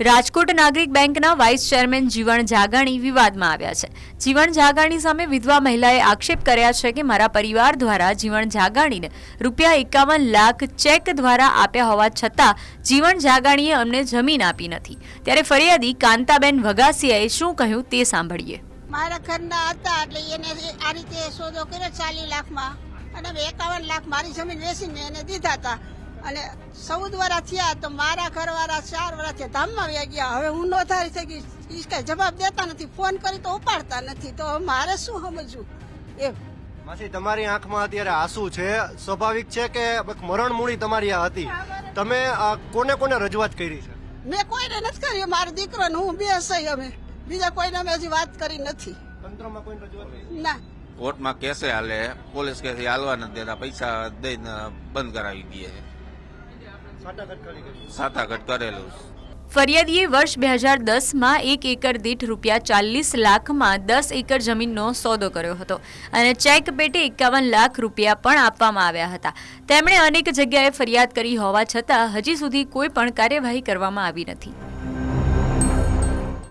રાજકોટ નાગરિક બેંકના vice chairman Jivan Jagani વિવાદમાં આવ્યા છે। જીવણ જાગાણી સામે વિધવા મહિલાએ આક્ષેપ કર્યા છે કે મારા પરિવાર દ્વારા જીવણ જાગાણીને ₹51 લાખ ચેક દ્વારા આપ્યા હોવા છતાં જીવણ જાગાણીએ અમને જમીન આપી નથી। ત્યારે ફરિયાદી કાંતાબેન વગાસિયાએ શું કહ્યું તે સાંભળીએ। મારા ઘરના હતા એટલે એને આ રીતે સોદો કર્યો 40 લાખમાં અને 51 લાખ મારી જમીન વેચીને એને દીધા હતા અને 14 વર્ષ થયા તો મારા ઘરવાળા 4 વર્ષથી ધામમાં વયા ગયા। હવે હું નો થાય થઈ ગઈ, ઈ કઈ જવાબ દેતા નથી, ફોન કરી તો ઉપાડતા નથી, તો મારે શું સમજવું એમ। માસી, તમારી આંખમાં અત્યારે આંસુ છે, સ્વાભાવિક છે કે મરણ મૂળી તમારી આ હતી? તમે કોને કોને રજૂઆત કરી છે? મેં કોઈને નથી કરી, મારો દીકરો ને હું બે સહી, અમે બીજા કોઈને અમે હજી વાત કરી નથી। તંત્રમાં કોઈ રજૂઆત કરી? ના, કોર્ટમાં કેસે હાલે, પોલીસ કેસે હાલવા નથી દેતા, પૈસા દઈને બંધ કરાવી દે છે, સાટાઘટ કરેલું। ફરિયાદીએ વર્ષ 2010માં 1 એકર દીઠ ₹40 લાખમાં 10 એકર જમીનનો સોદો કર્યો હતો અને ચેક પેટે ₹51 લાખ પણ આપવામાં આવ્યા હતા। તેમણે અનેક જગ્યાએ ફરિયાદ કરી હોવા છતાં હજી સુધી કોઈ પણ કાર્યવાહી કરવામાં આવી નથી।